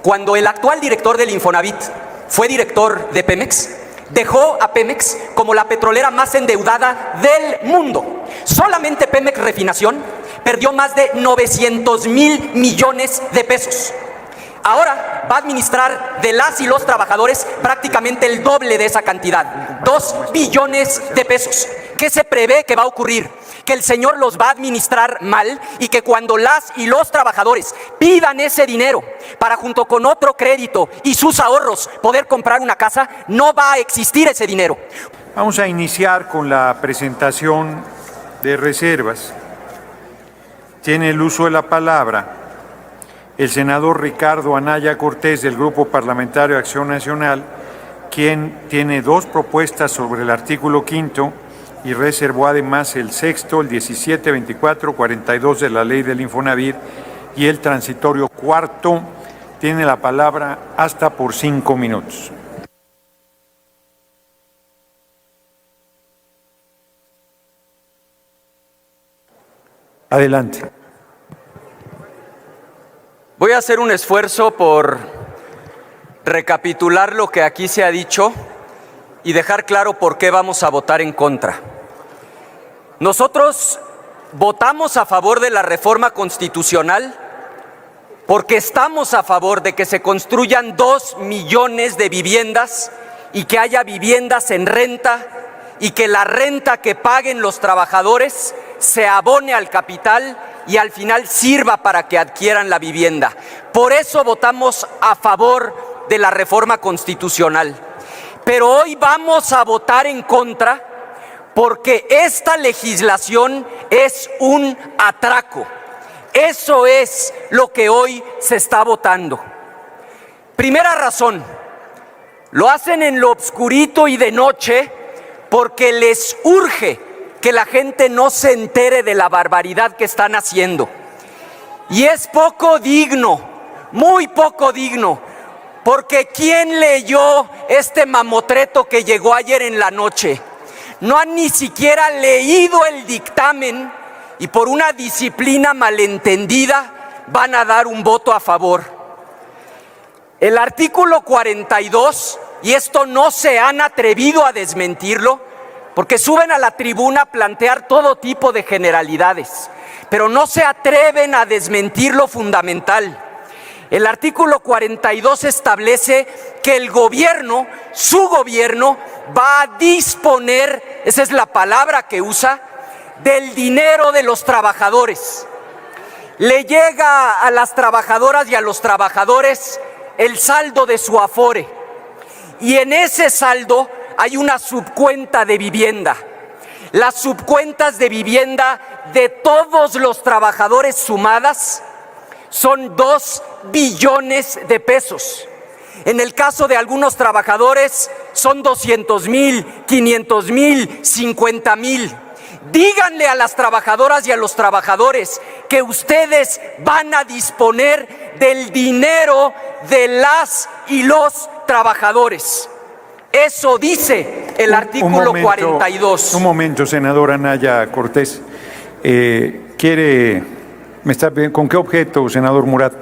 Cuando el actual director del Infonavit fue director de Pemex, dejó a Pemex como la petrolera más endeudada del mundo. Solamente Pemex Refinación perdió más de 900,000 millones de pesos. Ahora va a administrar de las y los trabajadores prácticamente el doble de esa cantidad, 2 billones de pesos. ¿Qué se prevé que va a ocurrir? Que el señor los va a administrar mal y que cuando las y los trabajadores pidan ese dinero para, junto con otro crédito y sus ahorros, poder comprar una casa, no va a existir ese dinero. Vamos a iniciar con la presentación de reservas. Tiene el uso de la palabra el senador Ricardo Anaya Cortés, del Grupo Parlamentario Acción Nacional, quien tiene 2 propuestas sobre el artículo 5º y reservó además el 6º, el 17, 24, 42 de la Ley del Infonavit y el transitorio 4º. Tiene la palabra hasta por 5 minutos. Adelante. Voy a hacer un esfuerzo por recapitular lo que aquí se ha dicho y dejar claro por qué vamos a votar en contra. Nosotros votamos a favor de la reforma constitucional porque estamos a favor de que se construyan 2 millones de viviendas y que haya viviendas en renta y que la renta que paguen los trabajadores se abone al capital y al final sirva para que adquieran la vivienda. Por eso votamos a favor de la reforma constitucional. Pero hoy vamos a votar en contra porque esta legislación es un atraco. Eso es lo que hoy se está votando. Primera razón, lo hacen en lo obscurito y de noche porque les urge que la gente no se entere de la barbaridad que están haciendo. Y es poco digno, muy poco digno, porque ¿quién leyó este mamotreto que llegó ayer en la noche? No han ni siquiera leído el dictamen y por una disciplina malentendida van a dar un voto a favor. El artículo 42, y esto no se han atrevido a desmentirlo, porque suben a la tribuna a plantear todo tipo de generalidades, pero no se atreven a desmentir lo fundamental. El artículo 42 establece que el gobierno, su gobierno, va a disponer, esa es la palabra que usa, del dinero de los trabajadores. Le llega a las trabajadoras y a los trabajadores el saldo de su Afore, y en ese saldo hay una subcuenta de vivienda. Las subcuentas de vivienda de todos los trabajadores sumadas son 2 billones de pesos. En el caso de algunos trabajadores son 200,000, 500,000, 50,000. Díganle a las trabajadoras y a los trabajadores que ustedes van a disponer del dinero de las y los trabajadores. Eso dice el artículo 42. Un momento, senador Anaya Cortés. ¿Con qué objeto, senador Murat?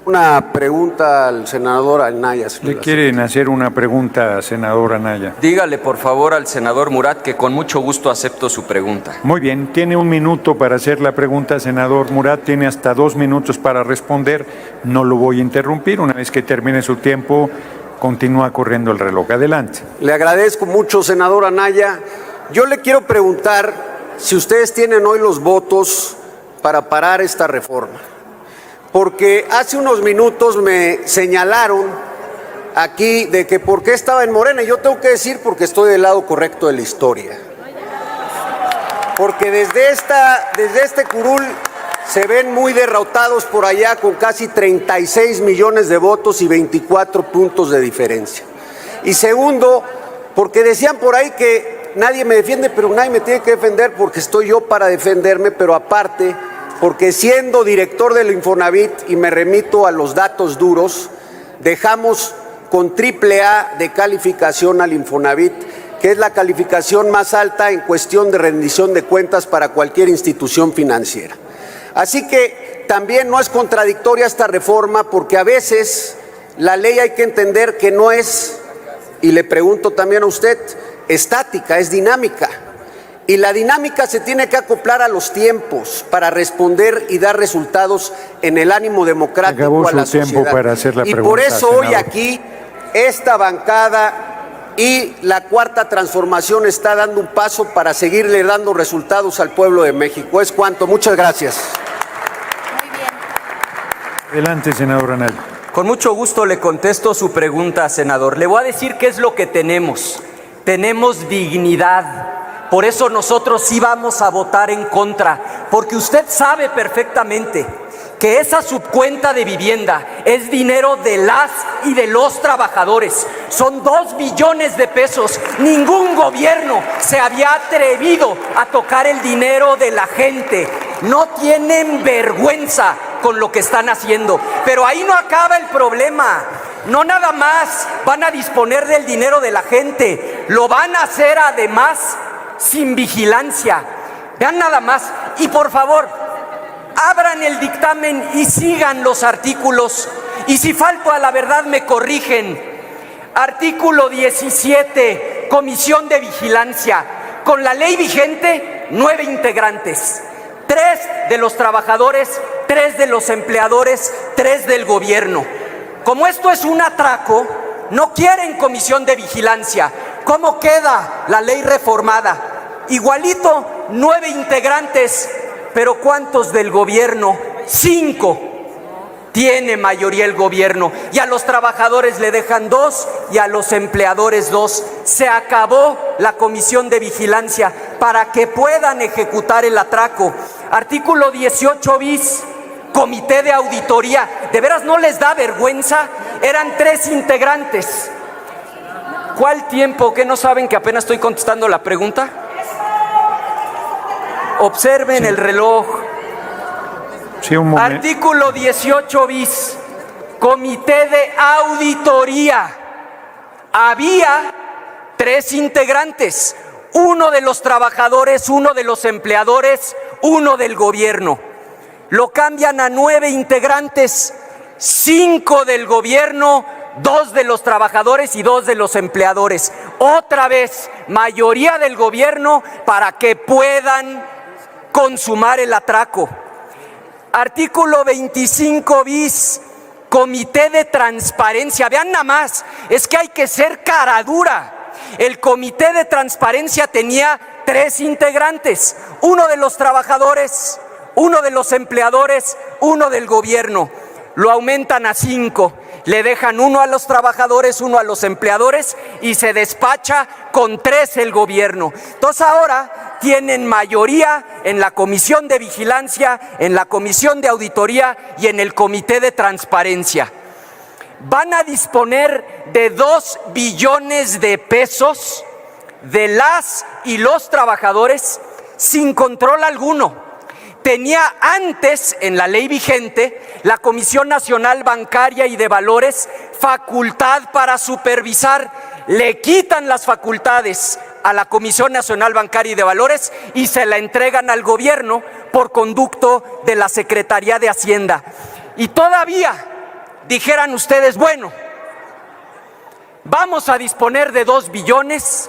Una pregunta al senador Anaya. ¿Le quieren hacer una pregunta, senador Anaya? Dígale, por favor, al senador Murat que con mucho gusto acepto su pregunta. Muy bien, tiene 1 minuto para hacer la pregunta, senador Murat. Tiene hasta 2 minutos para responder. No lo voy a interrumpir. Una vez que termine su tiempo, continúa corriendo el reloj. Adelante. Le agradezco mucho, senador Anaya. Yo le quiero preguntar si ustedes tienen hoy los votos para parar esta reforma. Porque hace unos minutos me señalaron aquí de que por qué estaba en Morena. Y yo tengo que decir porque estoy del lado correcto de la historia. Porque desde este curul se ven muy derrotados por allá con casi 36 millones de votos y 24 puntos de diferencia. Y segundo, porque decían por ahí que nadie me defiende, pero nadie me tiene que defender porque estoy yo para defenderme, pero aparte, porque siendo director del Infonavit, y me remito a los datos duros, dejamos con AAA de calificación al Infonavit, que es la calificación más alta en cuestión de rendición de cuentas para cualquier institución financiera. Así que también no es contradictoria esta reforma, porque a veces la ley hay que entender que no es, y le pregunto también a usted, estática, es dinámica. Y la dinámica se tiene que acoplar a los tiempos para responder y dar resultados en el ánimo democrático a la sociedad. Para hacer la pregunta, por eso senador. hoy aquí esta bancada y la Cuarta Transformación está dando un paso para seguirle dando resultados al pueblo de México. Es cuanto. Muchas gracias. Muy bien. Adelante, senador Anaya. Con mucho gusto le contesto su pregunta, senador. Le voy a decir qué es lo que tenemos. Tenemos dignidad. Por eso nosotros sí vamos a votar en contra, porque usted sabe perfectamente que esa subcuenta de vivienda es dinero de las y de los trabajadores. Son 2 billones de pesos. Ningún gobierno se había atrevido a tocar el dinero de la gente. No tienen vergüenza con lo que están haciendo. Pero ahí no acaba el problema. No nada más van a disponer del dinero de la gente, lo van a hacer además sin vigilancia. Vean nada más. Y por favor, abran el dictamen y sigan los artículos. Y si falto a la verdad me corrigen. Artículo 17, Comisión de Vigilancia. Con la ley vigente, 9 integrantes. 3 de los trabajadores, 3 de los empleadores, 3 del gobierno. Como esto es un atraco, no quieren comisión de vigilancia. ¿Cómo queda la ley reformada? Igualito, 9 integrantes, pero ¿cuántos del gobierno? 5. Tiene mayoría el gobierno, y a los trabajadores le dejan 2 y a los empleadores 2. Se acabó la comisión de vigilancia para que puedan ejecutar el atraco. Artículo 18 bis, comité de auditoría. ¿De veras no les da vergüenza? Eran 3 integrantes. ¿Cuál tiempo? ¿Qué no saben que apenas estoy contestando la pregunta? Observen el reloj. Sí, un momento. Artículo 18 bis, comité de auditoría. Había 3 integrantes, 1 de los trabajadores, 1 de los empleadores, 1 del gobierno. Lo cambian a 9 integrantes, 5 del gobierno, 2 de los trabajadores y 2 de los empleadores. Otra vez, mayoría del gobierno para que puedan consumar el atraco. Artículo 25 bis, comité de transparencia. Vean nada más, es que hay que ser cara dura. El comité de transparencia tenía 3 integrantes, 1 de los trabajadores, 1 de los empleadores, 1 del gobierno. Lo aumentan a 5. Le dejan 1 a los trabajadores, 1 a los empleadores y se despacha con 3 el gobierno. Entonces ahora tienen mayoría en la comisión de vigilancia, en la comisión de auditoría y en el comité de transparencia. Van a disponer de 2 billones de pesos de las y los trabajadores sin control alguno. Tenía antes, en la ley vigente, la Comisión Nacional Bancaria y de Valores facultad para supervisar. Le quitan las facultades a la Comisión Nacional Bancaria y de Valores y se la entregan al gobierno por conducto de la Secretaría de Hacienda. Y todavía dijeran ustedes, bueno, vamos a disponer de 2 billones,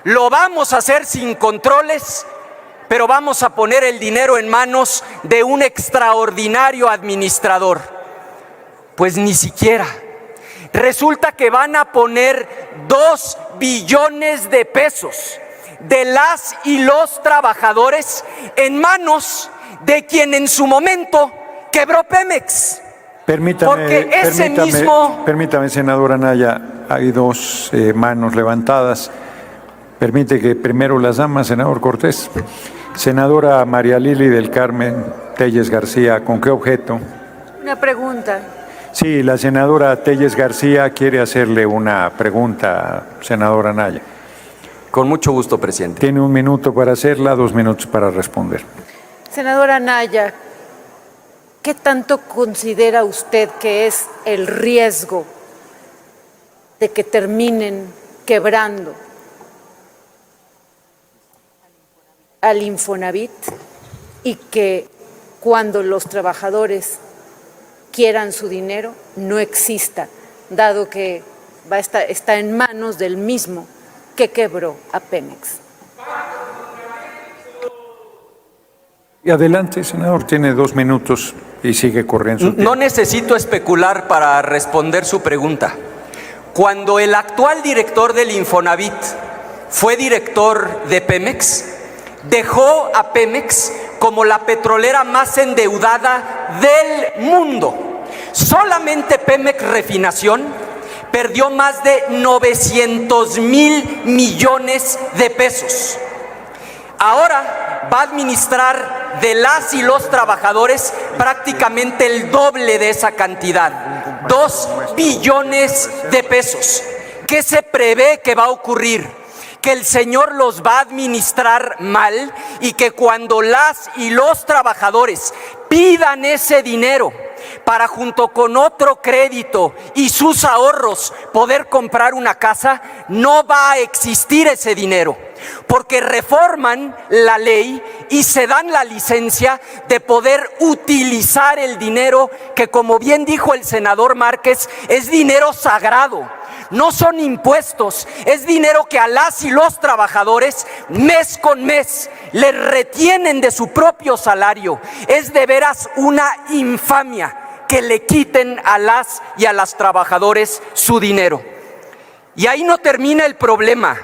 lo vamos a hacer sin controles, pero vamos a poner el dinero en manos de un extraordinario administrador. Pues ni siquiera. Resulta que van a poner 2 billones de pesos de las y los trabajadores en manos de quien en su momento quebró Pemex. Permítame, senador Anaya, hay 2 manos levantadas. Permite que primero las damas, senador Cortés. Senadora María Lili del Carmen Telles García, ¿con qué objeto? Una pregunta. Sí, la senadora Telles García quiere hacerle una pregunta, senadora Anaya. Con mucho gusto, presidente. Tiene 1 minuto para hacerla, 2 minutos para responder. Senadora Anaya, ¿qué tanto considera usted que es el riesgo de que terminen quebrando al Infonavit y que cuando los trabajadores quieran su dinero, no exista, dado que está en manos del mismo que quebró a Pemex. Y adelante, senador, tiene 2 minutos y sigue corriendo su tiempo. No necesito especular para responder su pregunta. Cuando el actual director del Infonavit fue director de Pemex, dejó a Pemex como la petrolera más endeudada del mundo. Solamente Pemex Refinación perdió más de 900,000 millones de pesos. Ahora va a administrar de las y los trabajadores prácticamente el doble de esa cantidad, 2 billones de pesos. ¿Qué se prevé que va a ocurrir? Que el señor los va a administrar mal y que cuando las y los trabajadores pidan ese dinero para, junto con otro crédito y sus ahorros, poder comprar una casa, no va a existir ese dinero, porque reforman la ley y se dan la licencia de poder utilizar el dinero que, como bien dijo el senador Márquez, es dinero sagrado. No son impuestos, es dinero que a las y los trabajadores mes con mes les retienen de su propio salario. Es de veras una infamia que le quiten a las y a las trabajadores su dinero. Y ahí no termina el problema.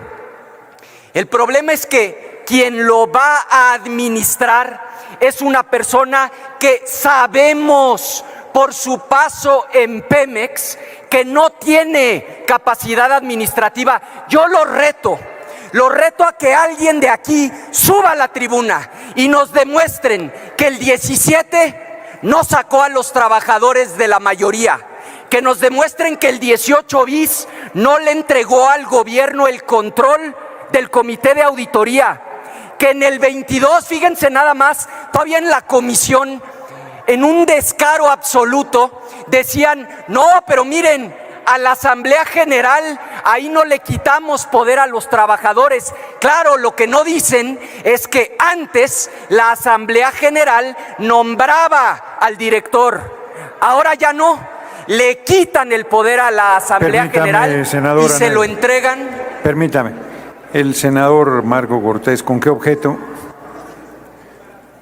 El problema es que quien lo va a administrar es una persona que sabemos por su paso en Pemex que no tiene capacidad administrativa. Yo lo reto a que alguien de aquí suba a la tribuna y nos demuestren que el 17 no sacó a los trabajadores de la mayoría, que nos demuestren que el 18 bis no le entregó al gobierno el control del comité de auditoría, que en el 22, fíjense nada más, todavía en la comisión, en un descaro absoluto, decían, no, pero miren, a la Asamblea General, ahí no le quitamos poder a los trabajadores. Claro, lo que no dicen es que antes la Asamblea General nombraba al director, ahora ya no, le quitan el poder a la Asamblea General y se lo entregan. Permítame, el senador Marco Cortés, ¿con qué objeto?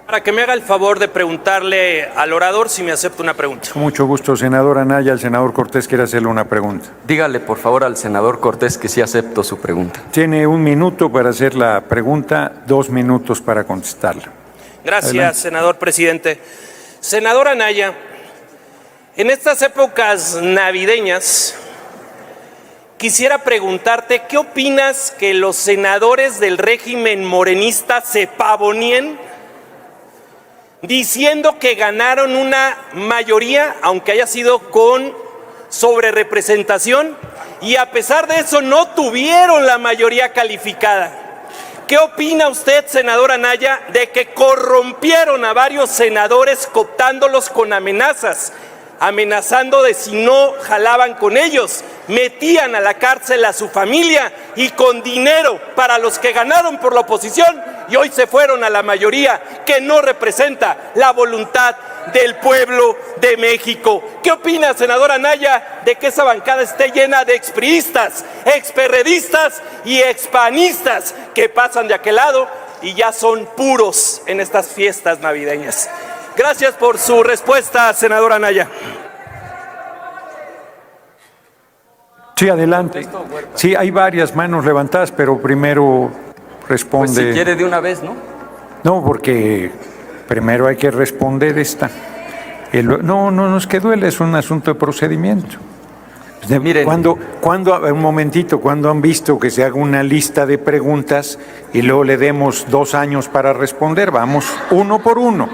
Para que me haga el favor de preguntarle al orador si me acepta una pregunta. Con mucho gusto, senador Anaya. El senador Cortés quiere hacerle una pregunta. Dígale, por favor, al senador Cortés que sí acepto su pregunta. Tiene 1 minuto para hacer la pregunta, 2 minutos para contestarla. Gracias, Adelante. senador presidente. Senador Anaya, en estas épocas navideñas, quisiera preguntarte, ¿qué opinas que los senadores del régimen morenista se pavoneen diciendo que ganaron una mayoría, aunque haya sido con sobrerepresentación, y a pesar de eso no tuvieron la mayoría calificada? ¿Qué opina usted, senador Anaya, de que corrompieron a varios senadores cooptándolos con amenazas, amenazando de si no jalaban con ellos, metían a la cárcel a su familia y con dinero para los que ganaron por la oposición y hoy se fueron a la mayoría que no representa la voluntad del pueblo de México? ¿Qué opina, senador Anaya, de que esa bancada esté llena de expriistas, experredistas y expanistas que pasan de aquel lado y ya son puros en estas fiestas navideñas? Gracias por su respuesta, senador Anaya. Sí, adelante. Sí, hay varias manos levantadas, pero primero responde. Pues si quiere de una vez, ¿no? No, porque primero hay que responder esta. No es que duele, es un asunto de procedimiento. Miren. Un momentito, ¿cuándo han visto que se haga una lista de preguntas y luego le demos 2 años para responder? Vamos uno por uno.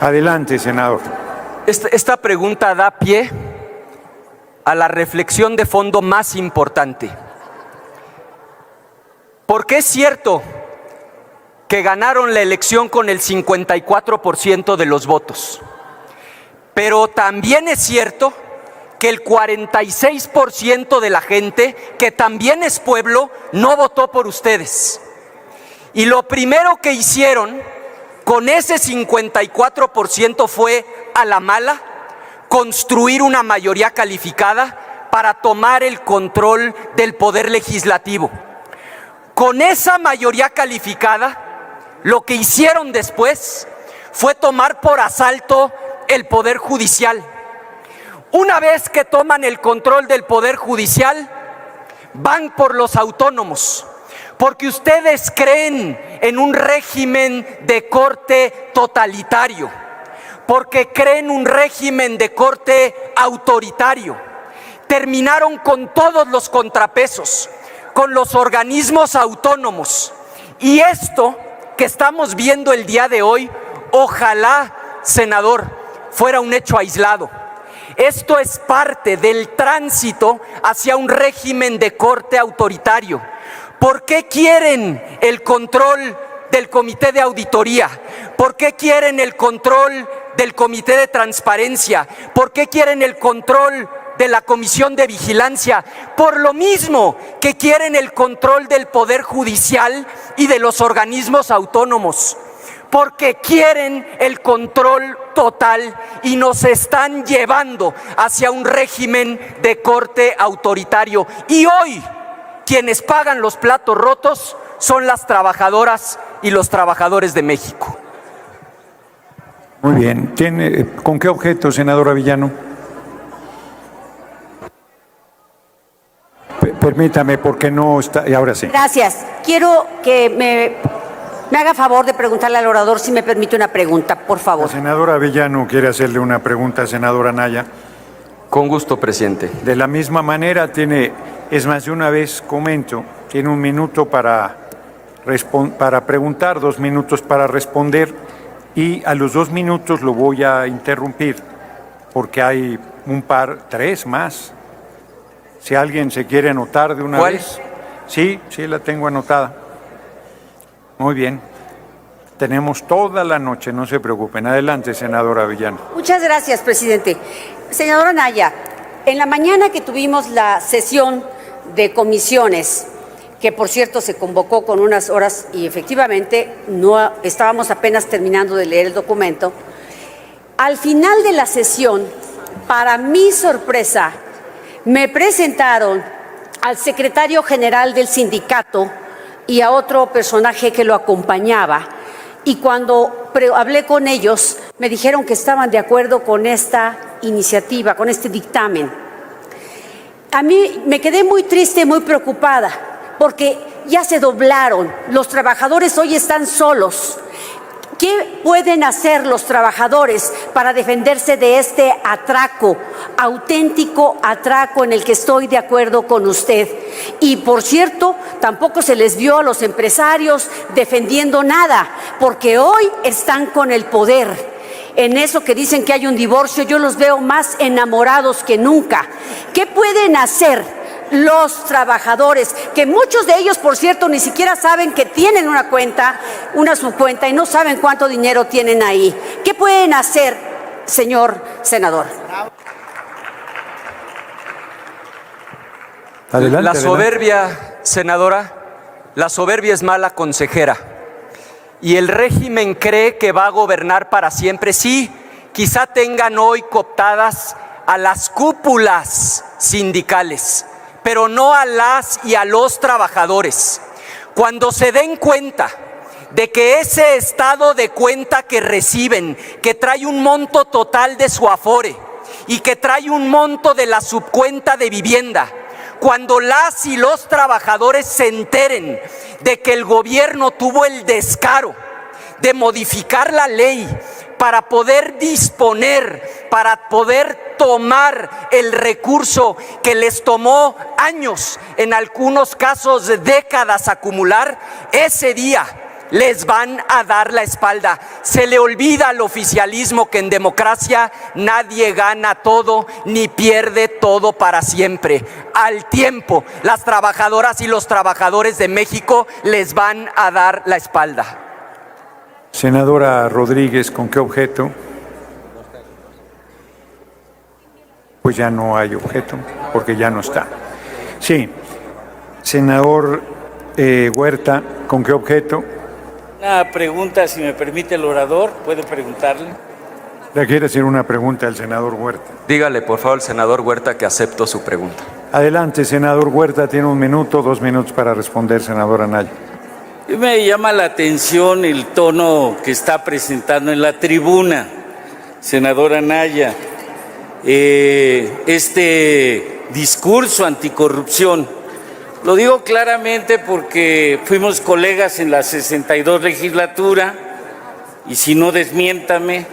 Adelante, senador. Esta pregunta da pie a la reflexión de fondo más importante. Porque es cierto que ganaron la elección con el 54% de los votos, pero también es cierto que el 46% de la gente, que también es pueblo, no votó por ustedes. Y lo primero que hicieron Con ese 54% fue a la mala construir una mayoría calificada para tomar el control del poder legislativo. Con esa mayoría calificada, lo que hicieron después fue tomar por asalto el poder judicial. Una vez que toman el control del poder judicial, van por los autónomos, porque ustedes creen en un régimen de corte totalitario, porque creen un régimen de corte autoritario. Terminaron con todos los contrapesos, con los organismos autónomos. Y esto que estamos viendo el día de hoy, ojalá, senador, fuera un hecho aislado. Esto es parte del tránsito hacia un régimen de corte autoritario. ¿Por qué quieren el control del Comité de Auditoría? ¿Por qué quieren el control del Comité de Transparencia? ¿Por qué quieren el control de la Comisión de Vigilancia? Por lo mismo que quieren el control del Poder Judicial y de los organismos autónomos, porque quieren el control total y nos están llevando hacia un régimen de corte autoritario. Y hoy, quienes pagan los platos rotos son las trabajadoras y los trabajadores de México. Muy bien. ¿Con qué objeto, senadora Villano? Permítame, porque no está. Y ahora sí. Gracias. Quiero que me haga favor de preguntarle al orador si me permite una pregunta, por favor. La senadora Villano quiere hacerle una pregunta, senadora Anaya. Con gusto, presidente. De la misma manera es más, de una vez comento, tiene 1 minuto para preguntar, 2 minutos para responder, y a los 2 minutos lo voy a interrumpir, porque hay 3 más. Si alguien se quiere anotar de una ¿Cuál? vez. Sí, la tengo anotada. Muy bien. Tenemos toda la noche, no se preocupen. Adelante, senadora Villano. Muchas gracias, presidente. Senadora Naya, en la mañana que tuvimos la sesión de comisiones, que por cierto se convocó con unas horas y efectivamente no estábamos apenas terminando de leer el documento, al final de la sesión, para mi sorpresa, me presentaron al secretario general del sindicato y a otro personaje que lo acompañaba. Y cuando hablé con ellos, me dijeron que estaban de acuerdo con esta iniciativa, con este dictamen. A mí me quedé muy triste, muy preocupada, porque ya se doblaron. Los trabajadores hoy están solos. ¿Qué pueden hacer los trabajadores para defenderse de este atraco, auténtico atraco en el que estoy de acuerdo con usted? Y por cierto, tampoco se les vio a los empresarios defendiendo nada, porque hoy están con el poder. En eso que dicen que hay un divorcio, yo los veo más enamorados que nunca. ¿Qué pueden hacer los trabajadores, que muchos de ellos, por cierto, ni siquiera saben que tienen una subcuenta y no saben cuánto dinero tienen ahí? ¿Qué pueden hacer, señor senador? Adelante, La soberbia, senadora, la soberbia es mala consejera. Y el régimen cree que va a gobernar para siempre. Sí, quizá tengan hoy cooptadas a las cúpulas sindicales, pero no a las y a los trabajadores. Cuando se den cuenta de que ese estado de cuenta que reciben, que trae un monto total de su afore y que trae un monto de la subcuenta de vivienda, cuando las y los trabajadores se enteren de que el gobierno tuvo el descaro de modificar la ley para poder disponer, para poder tomar el recurso que les tomó años, en algunos casos décadas acumular, ese día les van a dar la espalda. Se le olvida al oficialismo que en democracia nadie gana todo ni pierde todo para siempre. Al tiempo, las trabajadoras y los trabajadores de México les van a dar la espalda. Senadora Rodríguez, ¿con qué objeto? Pues ya no hay objeto, porque ya no está. Sí. Senador Huerta, ¿con qué objeto? Una pregunta, si me permite el orador, puede preguntarle. Le quiere hacer una pregunta al senador Huerta. Dígale, por favor, al senador Huerta que acepto su pregunta. Adelante, senador Huerta, tiene 1 minuto, 2 minutos para responder, senador Anaya. Me llama la atención el tono que está presentando en la tribuna, senador Anaya. Este discurso anticorrupción. Lo digo claramente porque fuimos colegas en la 62 legislatura y si no, desmiéntame.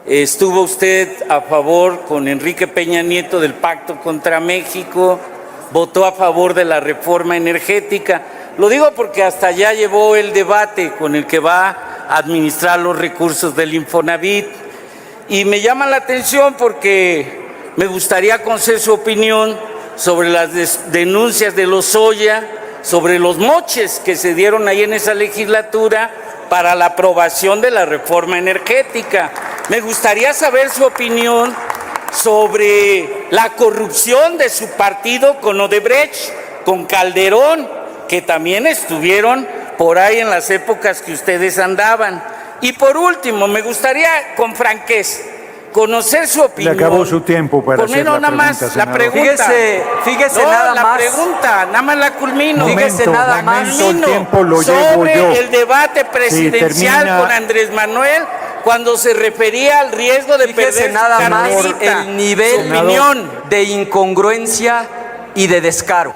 Estuvo usted a favor con Enrique Peña Nieto del Pacto contra México, votó a favor de la reforma energética. Lo digo porque hasta allá llevó el debate con el que va a administrar los recursos del Infonavit. Y me llama la atención porque me gustaría conocer su opinión sobre las denuncias de Lozoya, sobre los moches que se dieron ahí en esa legislatura para la aprobación de la reforma energética. Me gustaría saber su opinión sobre la corrupción de su partido con Odebrecht, con Calderón, que también estuvieron por ahí en las épocas que ustedes andaban. Y por último, me gustaría con franqueza conocer su opinión. Le acabó su tiempo para hacer la nada pregunta, más senador. la pregunta. Fíjese No, nada la más. pregunta, nada más la culmino. Fíjese nada más. El tiempo lo llevo sobre yo. el debate presidencial termina. con Andrés Manuel cuando se refería al riesgo de Fíjese perder nada su más carterita, el nivel su opinión. de incongruencia y de descaro.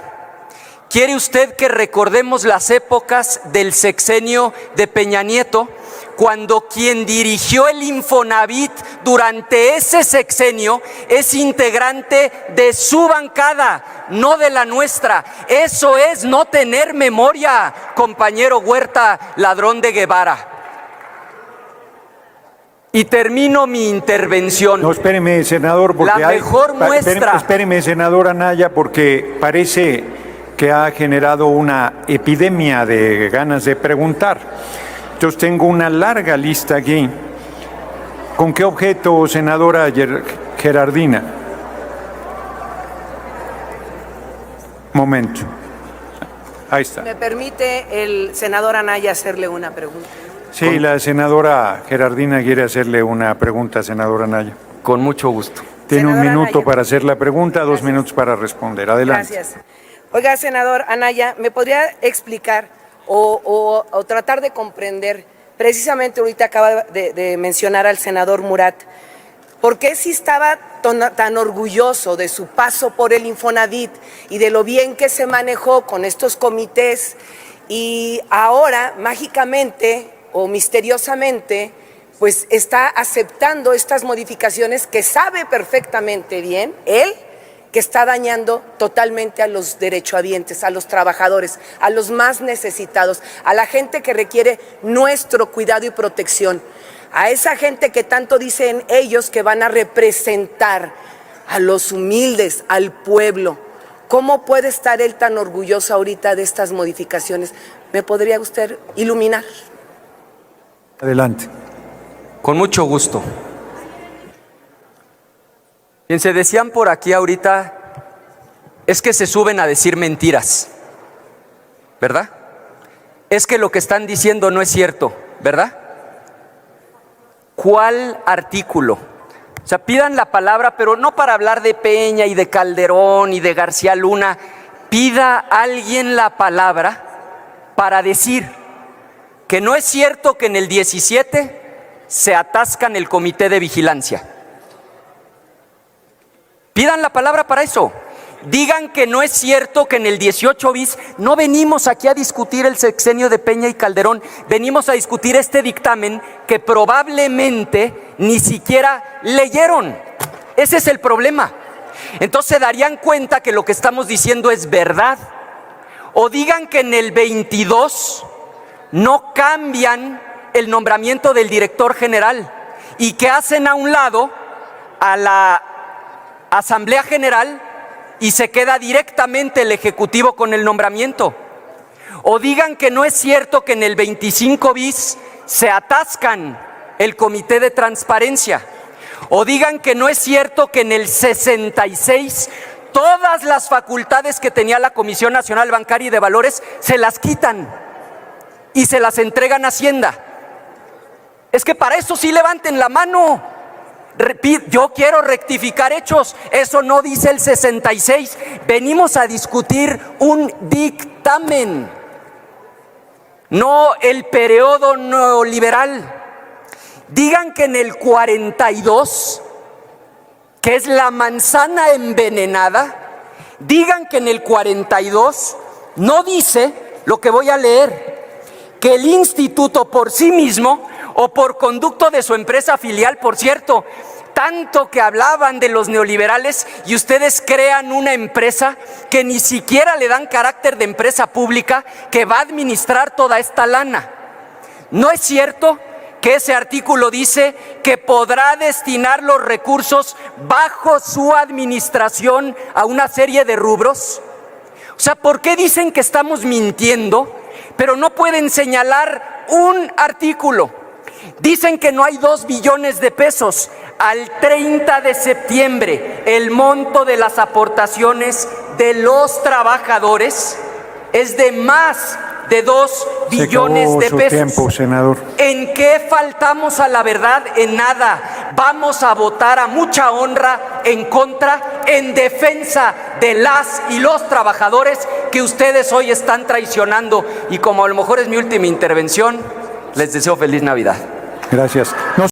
¿Quiere usted que recordemos las épocas del sexenio de Peña Nieto, cuando quien dirigió el Infonavit durante ese sexenio es integrante de su bancada, no de la nuestra? Eso es no tener memoria, compañero Huerta, ladrón de Guevara. Y termino mi intervención. No, espéreme, senador, porque La mejor muestra. Espéreme, senador Anaya, porque parece que ha generado una epidemia de ganas de preguntar. Entonces tengo una larga lista aquí. ¿Con qué objeto, senadora Gerardina? Momento. Ahí está. ¿Me permite el senador Anaya hacerle una pregunta? Sí, la senadora Gerardina quiere hacerle una pregunta, senadora Anaya. Con mucho gusto. Tiene Senadora 1 minuto Anaya. para hacer la pregunta, 2 Gracias. minutos para responder. Adelante. Gracias. Oiga, senador Anaya, ¿me podría explicar o tratar de comprender? Precisamente ahorita acaba de mencionar al senador Murat, ¿por qué si estaba tan orgulloso de su paso por el Infonavit y de lo bien que se manejó con estos comités y ahora mágicamente o misteriosamente pues está aceptando estas modificaciones que sabe perfectamente bien él que está dañando totalmente a los derechohabientes, a los trabajadores, a los más necesitados, a la gente que requiere nuestro cuidado y protección, a esa gente que tanto dicen ellos que van a representar a los humildes, al pueblo? ¿Cómo puede estar él tan orgulloso ahorita de estas modificaciones? ¿Me podría usted iluminar? Adelante. Con mucho gusto. Bien, se decían por aquí ahorita, es que se suben a decir mentiras, ¿verdad? Es que lo que están diciendo no es cierto, ¿verdad? ¿Cuál artículo? O sea, pidan la palabra, pero no para hablar de Peña y de Calderón y de García Luna. Pida a alguien la palabra para decir que no es cierto que en el 17 se atascan el comité de vigilancia. Pidan la palabra para eso. Digan que no es cierto que en el 18 bis no venimos aquí a discutir el sexenio de Peña y Calderón, venimos a discutir este dictamen que probablemente ni siquiera leyeron. Ese es el problema. Entonces se darían cuenta que lo que estamos diciendo es verdad. O digan que en el 22 no cambian el nombramiento del director general y que hacen a un lado a la Asamblea General y se queda directamente el Ejecutivo con el nombramiento. O digan que no es cierto que en el 25 bis se atascan el Comité de Transparencia. O digan que no es cierto que en el 66 todas las facultades que tenía la Comisión Nacional Bancaria y de Valores se las quitan. y se las entregan a Hacienda. Es que para eso sí levanten la mano. Yo quiero rectificar hechos, eso no dice el 66. Venimos a discutir un dictamen, no el periodo neoliberal. Digan que en el 42, que es la manzana envenenada, digan que en el 42 no dice lo que voy a leer, que el instituto por sí mismo o por conducto de su empresa filial, por cierto, tanto que hablaban de los neoliberales y ustedes crean una empresa que ni siquiera le dan carácter de empresa pública que va a administrar toda esta lana. ¿No es cierto que ese artículo dice que podrá destinar los recursos bajo su administración a una serie de rubros? O sea, ¿por qué dicen que estamos mintiendo, pero no pueden señalar un artículo? Dicen que no hay 2 billones de pesos. Al 30 de septiembre, el monto de las aportaciones de los trabajadores es de más de 2 billones de pesos. Se acabó su tiempo, senador. ¿En qué faltamos a la verdad? En nada. Vamos a votar a mucha honra en contra, en defensa de las y los trabajadores que ustedes hoy están traicionando. Y como a lo mejor es mi última intervención, les deseo feliz Navidad. Gracias.